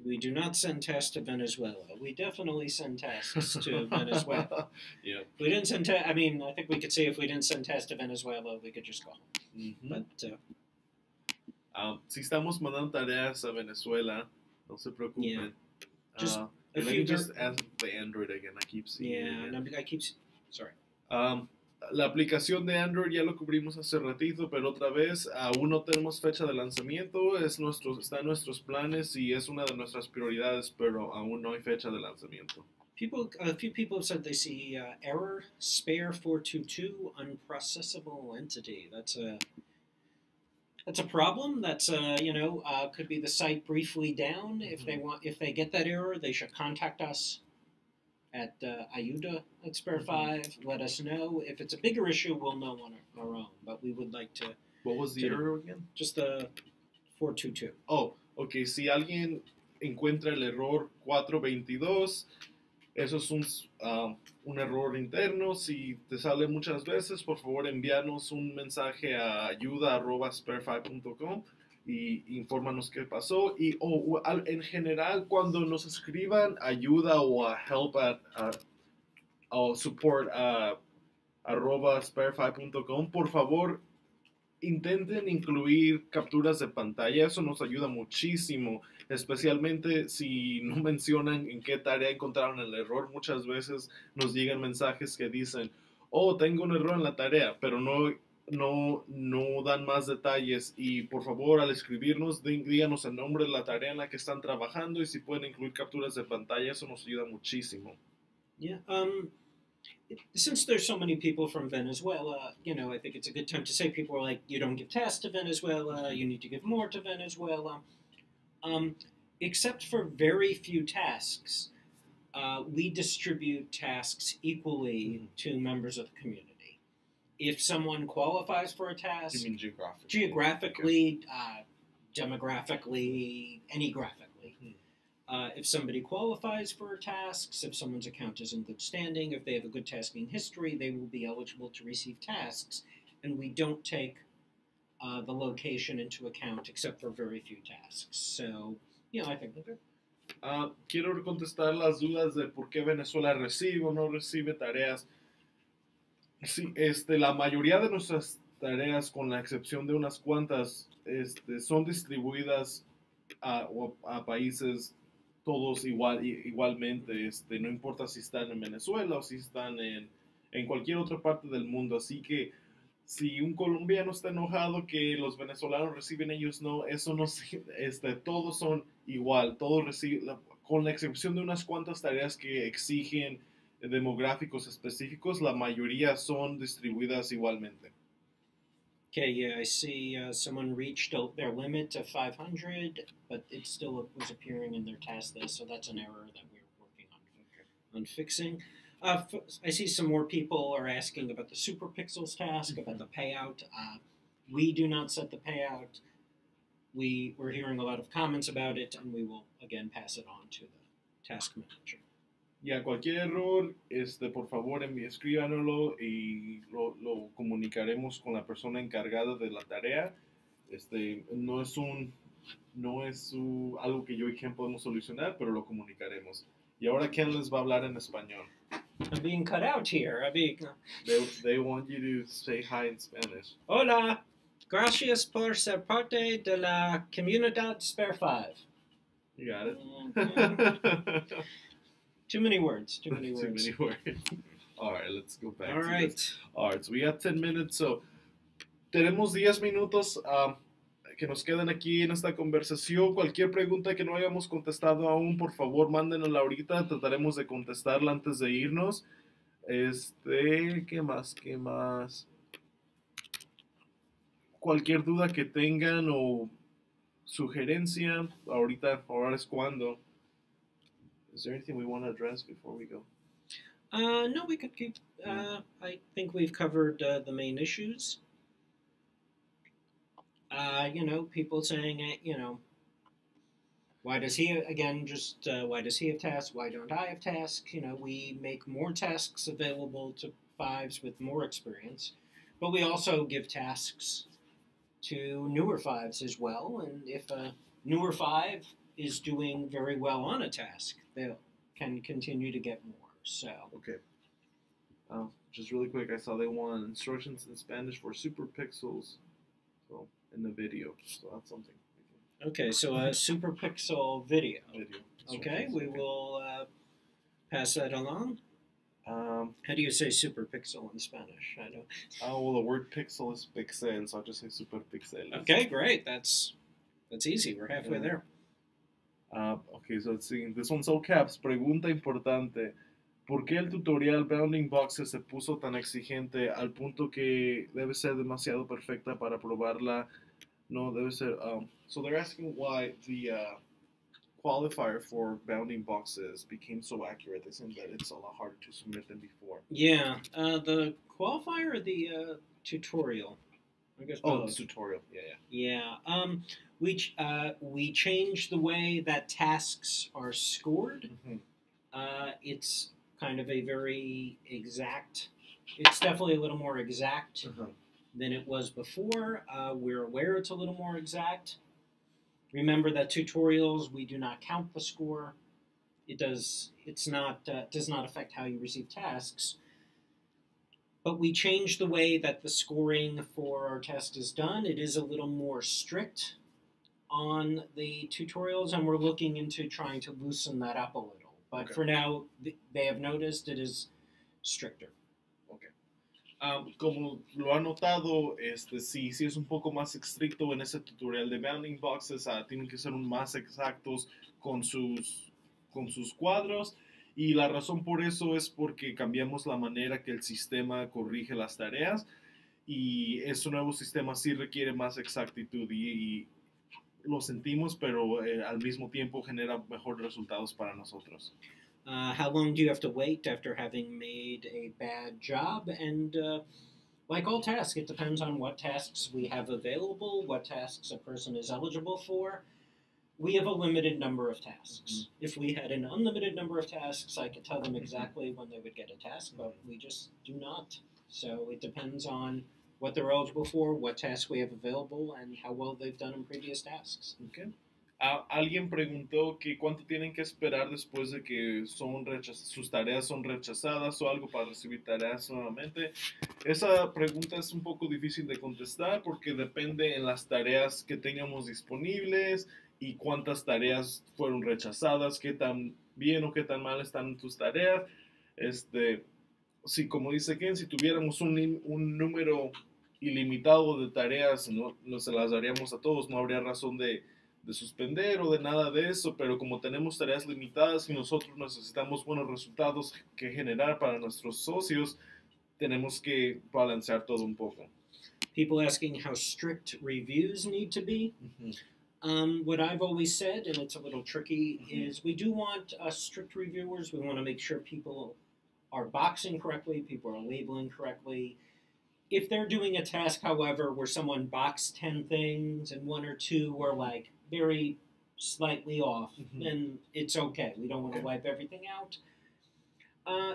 We do not send tasks to Venezuela. We definitely send tasks to Venezuela. Yeah. If we didn't send I mean, I think we could say if we didn't send tasks to Venezuela, we could just go home. But si estamos mandando tareas a Venezuela, no se preocupen. Yeah. Let me just ask the Android again. I keep seeing it. Yeah, I keep. Sorry. La aplicación de Android ya lo cubrimos hace ratito, pero otra vez aún no tenemos fecha de lanzamiento. Está en nuestros planes y es una de nuestras prioridades, pero aún no hay fecha de lanzamiento. A few people have said they see error Spare422 unprocessable entity. That's a That's a problem. That's could be the site briefly down. If they get that error, they should contact us at ayuda at Spare5. Let us know. If it's a bigger issue, we'll know on our own. But we would like to. What was the error again? Just the 422. Oh, ok. Si alguien encuentra el error 422, eso es un error interno. Si te sale muchas veces, por favor envíanos un mensaje a ayuda@spare5.com y infórmanos qué pasó. Y en general, cuando nos escriban ayuda o a help o support @spare5.com, por favor intenten incluir capturas de pantalla. Eso nos ayuda muchísimo, especialmente si no mencionan en qué tarea encontraron el error. Muchas veces nos llegan mensajes que dicen, oh, tengo un error en la tarea, pero no dan más detalles. Y por favor, al escribirnos, díganos el nombre de la tarea en la que están trabajando y si pueden incluir capturas de pantalla. Eso nos ayuda muchísimo. Yeah. Since there's so many people from Venezuela, I think it's a good time to say people are like, you don't give tasks to Venezuela, you need to give more to Venezuela. Except for very few tasks, we distribute tasks equally to members of the community. If someone qualifies for a task, You mean geographically? Geographically, demographically, any graphically. If somebody qualifies for tasks, if someone's account is in good standing, if they have a good tasking history, they will be eligible to receive tasks. And we don't take the location into account except for very few tasks. So, I think they're good. Quiero contestar las dudas de por qué Venezuela recibe o no recibe tareas. Sí, la mayoría de nuestras tareas, con la excepción de unas cuantas, son distribuidas a países todos igualmente, no importa si están en Venezuela o si están en cualquier otra parte del mundo. Así que si un colombiano está enojado que los venezolanos reciben, ellos no, eso no, todos son igual, todos reciben, con la excepción de unas cuantas tareas que exigen demográficos específicos, la mayoría son distribuidas igualmente. Okay, yeah, I see someone reached their limit of 500, but it still was appearing in their task list, so that's an error that we're working on fixing. I see some more people are asking about the super pixels task, about the payout. We do not set the payout. We're hearing a lot of comments about it, and we will, again, pass it on to the task manager. Y a cualquier error, por favor, escríbanoslo y lo comunicaremos con la persona encargada de la tarea. No es algo que yo y Ken podemos solucionar, pero lo comunicaremos. Y ahora Ken les va a hablar en español. I'm being cut out here. They want you to say hi in Spanish. Hola, gracias por ser parte de la comunidad Spare5. You got it. Too many words. Too many words. All right, let's go back. All right. All right, so we got 10 minutes. So, tenemos 10 minutos que nos quedan aquí en esta conversación. Cualquier pregunta que no hayamos contestado aún, por favor, mándenla ahorita. Trataremos de contestarla antes de irnos. ¿Qué más? Cualquier duda que tengan o sugerencia, ahora es cuando. Is there anything we want to address before we go? No, we could keep. I think we've covered the main issues. People saying, why does he have tasks? Why don't I have tasks? We make more tasks available to fives with more experience, but we also give tasks to newer fives as well. And if a newer five is doing very well on a task, they can continue to get more. So okay. Just really quick, I saw they want instructions in Spanish for super pixels, so in the video. So that's something. Okay, so a super pixel video. Okay, we will pass that along. How do you say super pixel in Spanish? I don't. Well, the word pixel is pixel, so I'll just say super pixel. Okay, great. That's easy. We're halfway there. Okay, so let's see. This one's all caps. Pregunta importante. ¿Por qué el tutorial Bounding Boxes se puso tan exigente al punto que debe ser demasiado perfecta para probarla No, debe ser. So they're asking why the qualifier for bounding boxes became so accurate. They said that it's a lot harder to submit than before. Yeah, the qualifier or the tutorial? I guess both. Oh, the tutorial. Yeah. We changed the way that tasks are scored. Mm-hmm. It's kind of a very exact. It's definitely a little more exact than it was before. We're aware it's a little more exact. Remember that tutorials, we do not count the score. It does not affect how you receive tasks. But we changed the way that the scoring for our test is done. It is a little more strict on the tutorials, and we're looking into trying to loosen that up a little. But for now, they have noticed it is stricter. Como lo han notado, sí es un poco más estricto en ese tutorial de bounding boxes. Tienen que ser más exactos con sus cuadros. Y la razón por eso es porque cambiamos la manera que el sistema corrige las tareas. Y ese nuevo sistema sí requiere más exactitud. Y lo sentimos, pero al mismo tiempo genera mejores resultados para nosotros. How long do you have to wait after having made a bad job? And like all tasks, it depends on what tasks we have available, what tasks a person is eligible for. We have a limited number of tasks. If we had an unlimited number of tasks, I could tell them exactly when they would get a task, but we just do not. So it depends on what they're eligible for, what tasks we have available, and how well they've done in previous tasks. Okay. Alguien preguntó que cuánto tienen que esperar después de que sus tareas son rechazadas o algo para recibir tareas nuevamente. Esa pregunta es un poco difícil de contestar porque depende en las tareas que tengamos disponibles y cuántas tareas fueron rechazadas, qué tan bien o qué tan mal están tus tareas. Sí, como dice Ken, si tuviéramos un número ilimitado de tareas, no se las daríamos a todos, no habría razón de suspender o de nada de eso, pero como tenemos tareas limitadas y nosotros necesitamos buenos resultados que generar para nuestros socios, tenemos que balancear todo un poco. People asking how strict reviews need to be. What I've always said, and it's a little tricky, is we do want strict reviewers. We want to make sure people are boxing correctly, people are labeling correctly. If they're doing a task, however, where someone boxed 10 things and 1 or 2 were like very slightly off, then it's okay. We don't want to wipe everything out.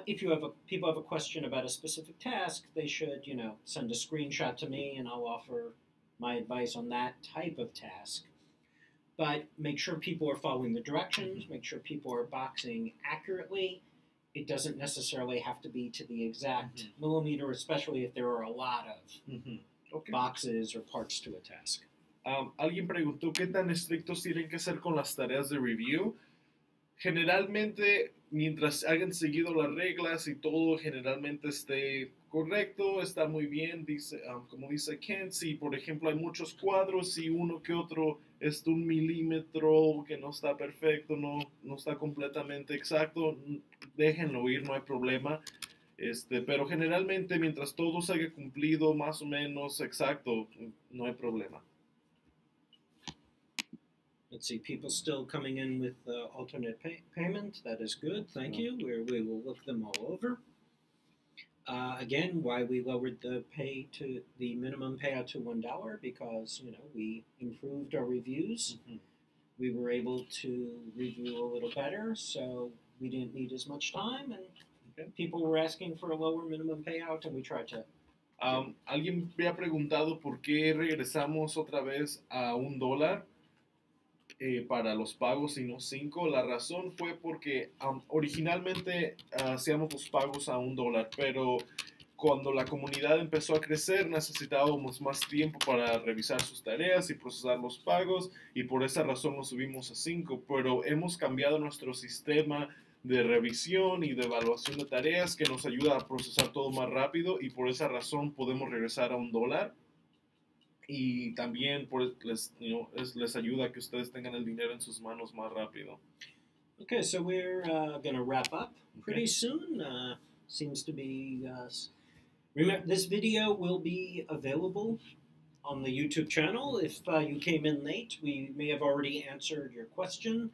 If people have a question about a specific task, they should, send a screenshot to me and I'll offer my advice on that type of task. But make sure people are following the directions, make sure people are boxing accurately. It doesn't necessarily have to be to the exact millimeter, especially if there are a lot of boxes or parts to a task. Alguien preguntó qué tan estrictos tienen que ser con las tareas de review. Generalmente, mientras hayan seguido las reglas y todo generalmente esté correcto, está muy bien. Como dice Ken, si por ejemplo hay muchos cuadros y uno que otro es de 1 milímetro que no está perfecto, no está completamente exacto, déjenlo ir, no hay problema. Pero generalmente mientras todo se haya cumplido más o menos exacto, no hay problema. Let's see, people still coming in with alternate payment. That is good, thank you. We will look them all over. Again, why we lowered the minimum payout to $1 because we improved our reviews. We were able to review a little better, so we didn't need as much time, and people were asking for a lower minimum payout, and we tried to. Alguien me ha preguntado por qué regresamos otra vez a $1 para los pagos y no 5. La razón fue porque originalmente hacíamos los pagos a $1, pero cuando la comunidad empezó a crecer necesitábamos más tiempo para revisar sus tareas y procesar los pagos y por esa razón lo subimos a 5, pero hemos cambiado nuestro sistema de revisión y de evaluación de tareas que nos ayuda a procesar todo más rápido y por esa razón podemos regresar a $1. Y también les ayuda a que ustedes tengan el dinero en sus manos más rápido. Okay, so we're going to wrap up pretty soon. Seems to be... remember, this video will be available on the YouTube channel. If you came in late, we may have already answered your question.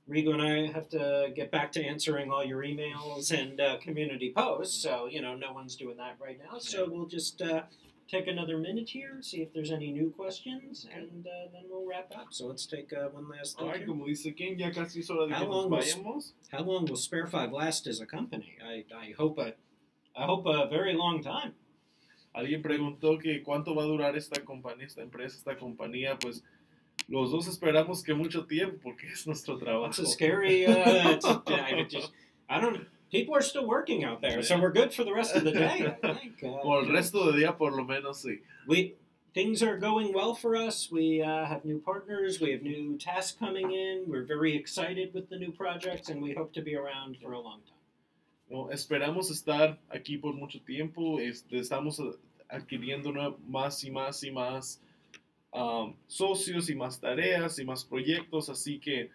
Rigo and I have to get back to answering all your emails and community posts, so, no one's doing that right now. So we'll just take another minute here, see if there's any new questions, and then we'll wrap up. So let's take one last look here. Como dice Ken, ya casi es hora de que nos vayamos. How long will Spare5 last as a company? I hope a very long time. Alguien preguntó que cuánto va a durar esta compañía, esta empresa, esta compañía, pues los dos esperamos que mucho tiempo, porque es nuestro trabajo. It's a scary, people are still working out there, so we're good for the rest of the day, I think. Por el resto del día, por lo menos, sí. Things are going well for us. We have new partners, we have new tasks coming in, we're very excited with the new projects, and we hope to be around for a long time. No, esperamos estar aquí por mucho tiempo. Estamos adquiriendo más y más y más socios y más tareas y más proyectos, así que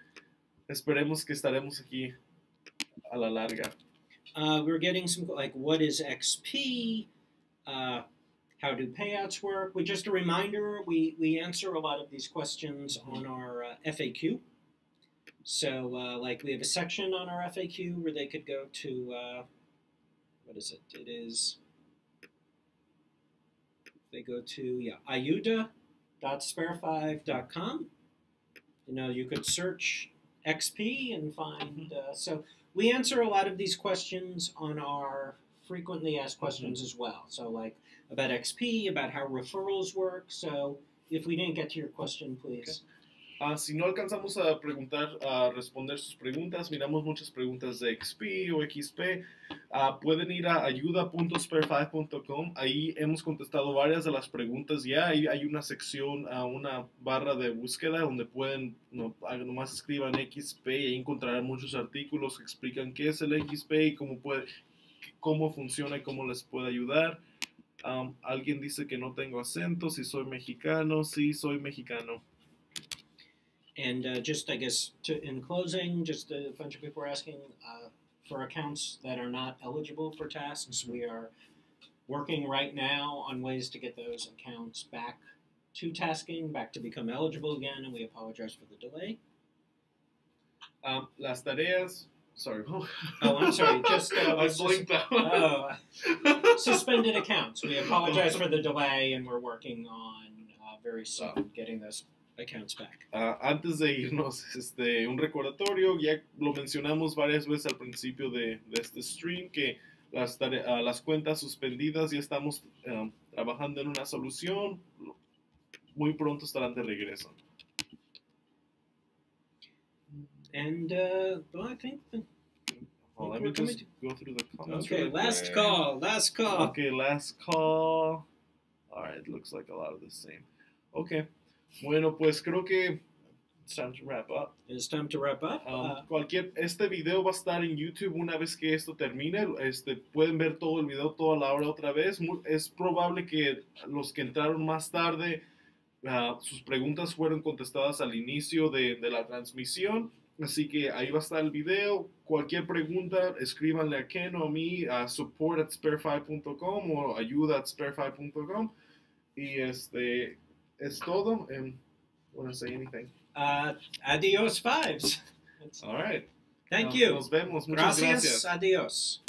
esperemos que estaremos aquí a la larga. We're getting some, like, what is XP? How do payouts work? Just a reminder, we answer a lot of these questions on our FAQ. So, we have a section on our FAQ where they could go to, what is it? It is, they go to, ayuda.spare5.com. You could search XP and find, so we answer a lot of these questions on our frequently asked questions as well. So, about XP, about how referrals work. So, if we didn't get to your question, please. Okay. Si no alcanzamos a responder sus preguntas, miramos muchas preguntas de XP o XP, pueden ir a ayuda.spare5.com. Ahí hemos contestado varias de las preguntas ya. Ahí hay una sección, una barra de búsqueda donde pueden, nomás escriban XP y ahí encontrarán muchos artículos que explican qué es el XP y cómo funciona y cómo les puede ayudar. Alguien dice que no tengo acento, si soy mexicano. Sí, soy mexicano. And just, I guess, in closing, just a bunch of people are asking for accounts that are not eligible for tasks. We are working right now on ways to get those accounts back to tasking, back to become eligible again, and we apologize for the delay. Las tareas... Sorry. Oh, I'm sorry. Just I blinked out. Suspended accounts. We apologize for the delay, and we're working on very soon getting those accounts back. Antes de irnos, un recordatorio, ya lo mencionamos varias veces al principio de este stream, que las cuentas suspendidas ya estamos trabajando en una solución, muy pronto estarán de regreso. And well, I think let me just go through the comments. Okay, last call. Okay, last call. All right, it looks like a lot of the same. Okay. Bueno, pues creo que it's time to wrap up. It's time to wrap up. Este video va a estar en YouTube una vez que esto termine. Pueden ver todo el video toda la hora otra vez. Es probable que los que entraron más tarde, sus preguntas fueron contestadas al inicio de la transmisión. Así que ahí va a estar el video. Cualquier pregunta, escríbanle a Ken o a mí a support@spare5.com o ayuda@spare5.com. Y es todo. Want to say anything? Adios, fives. All right. Thank you. Nos vemos. Muchas gracias. Adios.